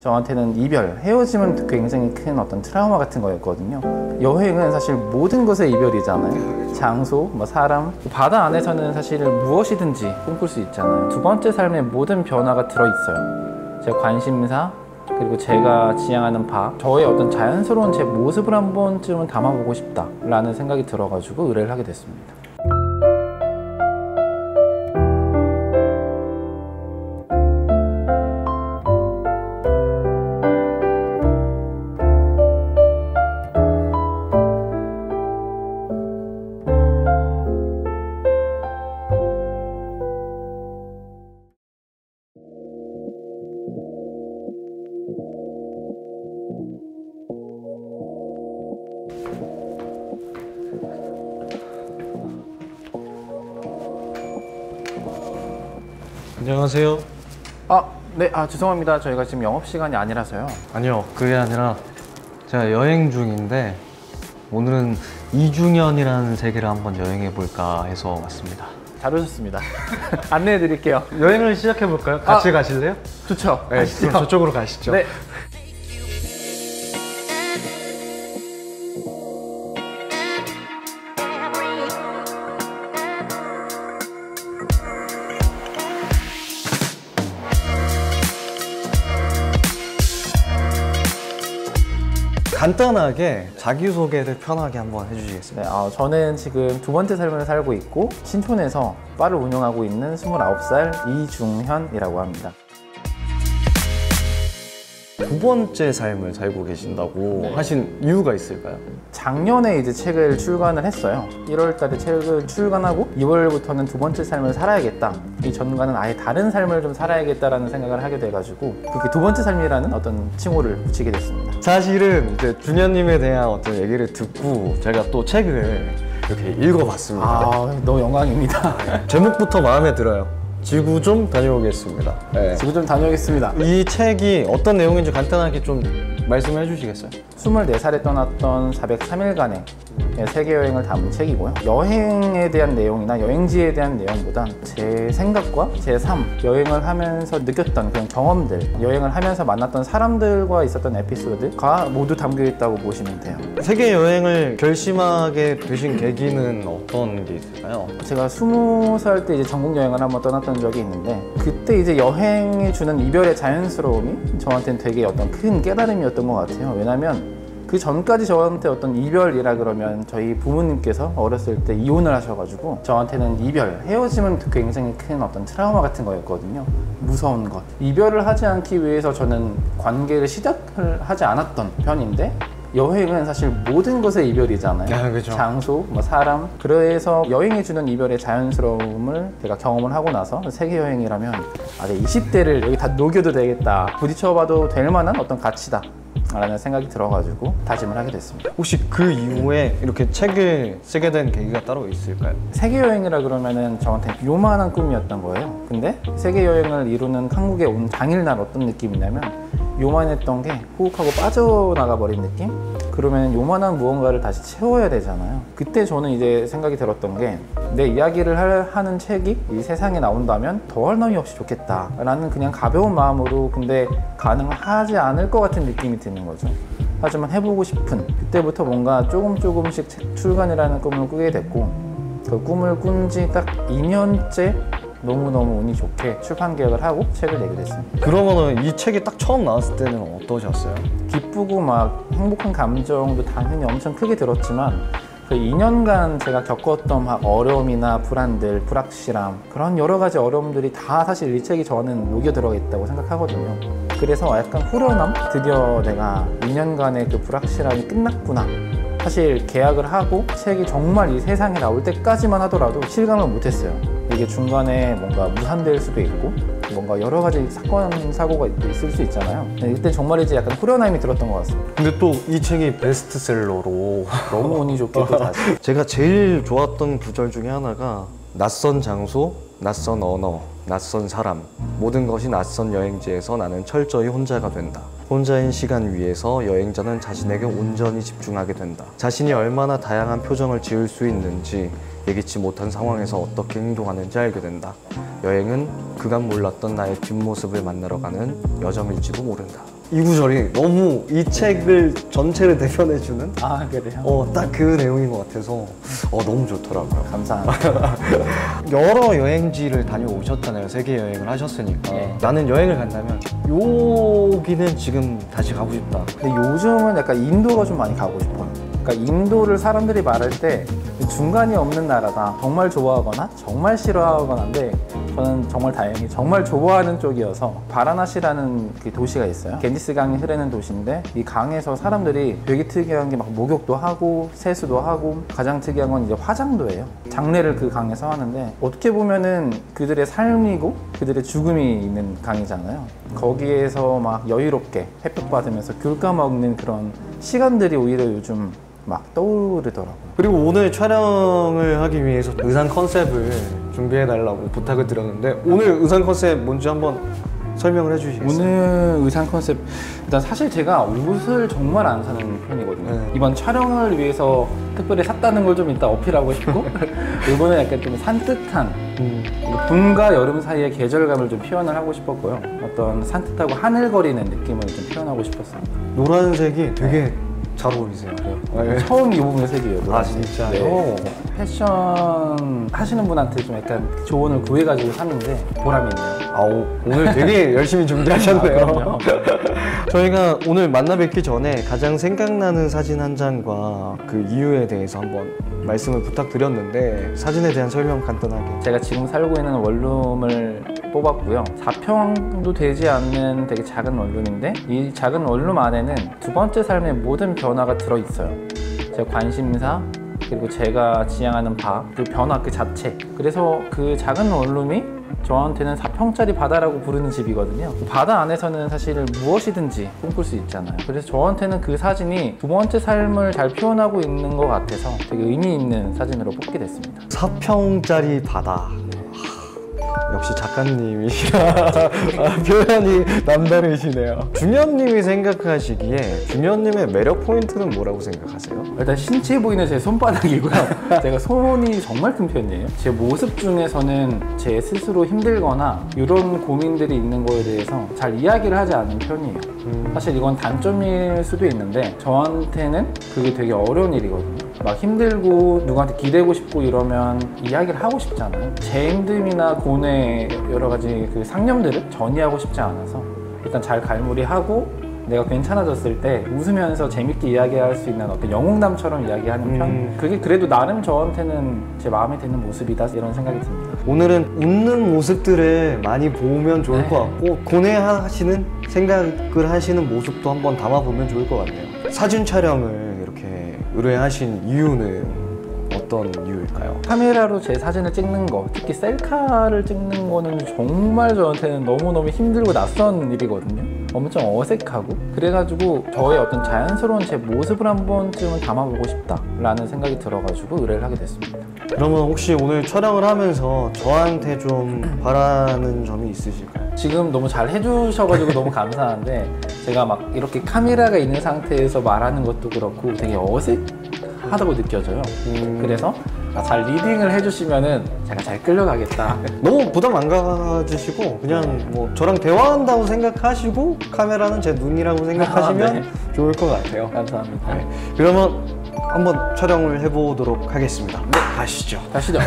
저한테는 이별, 헤어짐은 굉장히 큰 어떤 트라우마 같은 거였거든요. 여행은 사실 모든 것의 이별이잖아요. 장소, 사람, 바다 안에서는 사실 무엇이든지 꿈꿀 수 있잖아요. 두 번째 삶의 모든 변화가 들어있어요. 제 관심사, 그리고 제가 지향하는 바, 저의 어떤 자연스러운 제 모습을 한 번쯤은 담아보고 싶다라는 생각이 들어가지고 의뢰를 하게 됐습니다. 안녕하세요. 네, 죄송합니다. 저희가 지금 영업시간이 아니라서요. 아니요, 그게 아니라 제가 여행 중인데 오늘은 2주년이라는 세계를 한번 여행해볼까 해서 왔습니다. 잘 오셨습니다. 안내해 드릴게요. 여행을 시작해볼까요? 같이 가실래요? 좋죠. 네, 그럼 저쪽으로 가시죠. 네. 간단하게 자기소개를 편하게 한번 해주시겠어요? 네, 저는 지금 두 번째 삶을 살고 있고 신촌에서 바를 운영하고 있는 29살 이중현이라고 합니다. 두 번째 삶을 살고 계신다고 하신 이유가 있을까요? 작년에 이제 책을 출간을 했어요. 1월 달에 책을 출간하고 2월부터는 두 번째 삶을 살아야겠다. 이 전과는 아예 다른 삶을 좀 살아야겠다라는 생각을 하게 돼가지고 그렇게 두 번째 삶이라는 어떤 칭호를 붙이게 됐습니다. 사실은 이제 준현님에 대한 어떤 얘기를 듣고 제가 또 책을 이렇게 읽어봤습니다. 너무 영광입니다. 제목부터 마음에 들어요. 지구 좀 다녀오겠습니다. 네. 지구 좀 다녀오겠습니다. 이 책이 어떤 내용인지 간단하게 좀 말씀해 주시겠어요? 24살에 떠났던 403일간의 세계여행을 담은 책이고요. 여행에 대한 내용이나 여행지에 대한 내용보단 제 생각과 제 삶, 여행을 하면서 느꼈던 그런 경험들, 여행을 하면서 만났던 사람들과 있었던 에피소드가 모두 담겨 있다고 보시면 돼요. 세계여행을 결심하게 되신 계기는 어떤 게 있을까요? 제가 20살 때 이제 전국 여행을 한번 떠났던 적이 있는데 그때 이제 여행이 주는 이별의 자연스러움이 저한테는 되게 어떤 큰 깨달음이었던 것 같아요. 왜냐면 그 전까지 저한테 어떤 이별이라 그러면 저희 부모님께서 어렸을 때 이혼을 하셔가지고 저한테는 이별, 헤어짐은 굉장히 큰 어떤 트라우마 같은 거였거든요. 무서운 것. 이별을 하지 않기 위해서 저는 관계를 시작을 하지 않았던 편인데 여행은 사실 모든 것의 이별이잖아요. 그렇죠. 장소, 사람. 그래서 여행이 주는 이별의 자연스러움을 제가 경험을 하고 나서 세계여행이라면 내 20대를 여기 다 녹여도 되겠다. 부딪혀봐도 될 만한 어떤 가치다 라는 생각이 들어가지고 다짐을 하게 됐습니다. 혹시 그 이후에 이렇게 책을 쓰게 된 계기가 따로 있을까요? 세계여행이라 그러면은 저한테 요만한 꿈이었던 거예요. 근데 세계여행을 이루는 한국에 온 당일날 어떤 느낌이냐면 요만했던 게 호흡하고 빠져나가 버린 느낌? 그러면 요만한 무언가를 다시 채워야 되잖아요. 그때 저는 이제 생각이 들었던 게 내 이야기를 하는 책이 이 세상에 나온다면 더할 나위 없이 좋겠다 라는 그냥 가벼운 마음으로 근데 가능하지 않을 것 같은 느낌이 드는 거죠. 하지만 해보고 싶은 그때부터 뭔가 조금씩 책 출간이라는 꿈을 꾸게 됐고 그 꿈을 꾼 지 딱 2년째 너무너무 운이 좋게 출판 계약을 하고 책을 내게 됐습니다. 그러면은 이 책이 딱 처음 나왔을 때는 어떠셨어요? 기쁘고 행복한 감정도 당연히 엄청 크게 들었지만 그 2년간 제가 겪었던 어려움이나 불안들, 불확실함 그런 여러 가지 어려움들이 다 사실 이 책이 저는 녹여 들어있다고 생각하거든요. 그래서 약간 후련함? 드디어 내가 2년간의 그 불확실함이 끝났구나. 사실 계약을 하고 책이 정말 이 세상에 나올 때까지만 하더라도 실감을 못했어요. 이게 중간에 뭔가 무산될 수도 있고 뭔가 여러 가지 사고가 있을 수 있잖아요. 이때 정말 이제 약간 후련함이 들었던 것 같습니다. 근데 또 이 책이 베스트셀러로 너무 운이 좋게 또 다시 제가 제일 좋았던 구절 중에 하나가 낯선 장소, 낯선 언어, 낯선 사람 모든 것이 낯선 여행지에서 나는 철저히 혼자가 된다. 혼자인 시간 위에서 여행자는 자신에게 온전히 집중하게 된다. 자신이 얼마나 다양한 표정을 지을 수 있는지 예기치 못한 상황에서 어떻게 행동하는지 알게 된다. 여행은 그간 몰랐던 나의 뒷모습을 만나러 가는 여정일지도 모른다. 이 구절이 너무 이 책을 전체를 대변해주는 아 그래요? 딱 그 내용인 것 같아서 너무 좋더라고요. 감사합니다. 여러 여행지를 다녀오셨잖아요. 세계 여행을 하셨으니까. 네. 나는 여행을 간다면 여기는 지금 다시 가고 싶다. 근데 요즘은 약간 인도가 좀 많이 가고 싶어요. 그러니까 인도를 사람들이 말할 때 중간이 없는 나라다. 정말 좋아하거나 정말 싫어하거나인데 저는 정말 다행히 정말 좋아하는 쪽이어서 바라나시라는 그 도시가 있어요. 겐지스 강이 흐르는 도시인데 이 강에서 사람들이 되게 특이한 게 막 목욕도 하고 세수도 하고 가장 특이한 건 이제 화장도 해요. 장례를 그 강에서 하는데 어떻게 보면은 그들의 삶이고 그들의 죽음이 있는 강이잖아요. 거기에서 막 여유롭게 햇볕 받으면서 귤 까먹는 그런 시간들이 오히려 요즘 막 떠오르더라고요. 그리고 오늘 촬영을 하기 위해서 의상 컨셉을 준비해달라고 부탁을 드렸는데 오늘 의상 컨셉 뭔지 한번 설명을 해주시겠어요? 오늘 의상 컨셉 일단 사실 제가 옷을 정말 안 사는 편이거든요. 네. 이번 촬영을 위해서 특별히 샀다는 걸 좀 이따 어필하고 싶고 이번에 약간 좀 산뜻한 봄과 여름 사이의 계절감을 좀 표현을 하고 싶었고요. 어떤 산뜻하고 하늘거리는 느낌을 좀 표현하고 싶었습니다. 노란색이 되게 잘 어울리세요. 처음 입어본 색이에요. 노란색. 진짜요? 네. 패션 하시는 분한테 좀 약간 조언을 구해가지고 샀는데 보람이 있네요. 아우, 오늘 되게 열심히 준비하셨네요. 그럼요. 저희가 오늘 만나 뵙기 전에 가장 생각나는 사진 한 장과 그 이유에 대해서 한번 말씀을 부탁드렸는데 사진에 대한 설명 간단하게. 제가 지금 살고 있는 원룸을 뽑았고요. 4평도 되지 않는 되게 작은 원룸인데 이 작은 원룸 안에는 두 번째 삶의 모든 변화가 들어있어요. 제 관심사, 그리고 제가 지향하는 바, 그 변화 그 자체. 그래서 그 작은 원룸이 저한테는 4평짜리 바다라고 부르는 집이거든요. 바다 안에서는 사실 무엇이든지 꿈꿀 수 있잖아요. 그래서 저한테는 그 사진이 두 번째 삶을 잘 표현하고 있는 것 같아서 되게 의미 있는 사진으로 뽑게 됐습니다. 4평짜리 바다. 역시 작가님이시라 표현이 남다르시네요. 준현님이 생각하시기에 준현님의 매력 포인트는 뭐라고 생각하세요? 일단 신체 보이는 제 손바닥이고요. 제가 손이 정말 큰 편이에요. 제 모습 중에서는 제 스스로 힘들거나 이런 고민들이 있는 거에 대해서 잘 이야기를 하지 않는 편이에요. 사실 이건 단점일 수도 있는데 저한테는 그게 되게 어려운 일이거든요. 막 힘들고 누구한테 기대고 싶고 이러면 이야기를 하고 싶잖아요. 제 힘듦이나 고뇌 여러 가지 그 상념들을 전이하고 싶지 않아서 일단 잘 갈무리하고 내가 괜찮아졌을 때 웃으면서 재밌게 이야기할 수 있는 어떤 영웅남처럼 이야기하는 편? 그게 그래도 나름 저한테는 제 마음에 드는 모습이다 이런 생각이 듭니다. 오늘은 웃는 모습들을 많이 보면 좋을 것 같고 고뇌하시는 생각을 하시는 모습도 한번 담아보면 좋을 것 같네요. 사진 촬영을 이렇게 의뢰하신 이유는 어떤 이유일까요? 카메라로 제 사진을 찍는 거, 특히 셀카를 찍는 거는 정말 저한테는 너무너무 힘들고 낯선 일이거든요. 엄청 어색하고 그래가지고 저의 어떤 자연스러운 제 모습을 한 번쯤은 담아보고 싶다라는 생각이 들어가지고 의뢰를 하게 됐습니다. 그러면 혹시 오늘 촬영을 하면서 저한테 좀 바라는 점이 있으실까요? 지금 너무 잘 해주셔가지고 너무 감사한데 제가 막 이렇게 카메라가 있는 상태에서 말하는 것도 그렇고 되게 어색하다고 느껴져요. 그래서 잘 리딩을 해주시면은 제가 잘 끌려가겠다. 너무 부담 안 가지시고 그냥 뭐 저랑 대화한다고 생각하시고 카메라는 제 눈이라고 생각하시면 네. 좋을 것 같아요. 감사합니다. 네. 그러면 한번 촬영을 해보도록 하겠습니다. 네, 가시죠. 가시죠.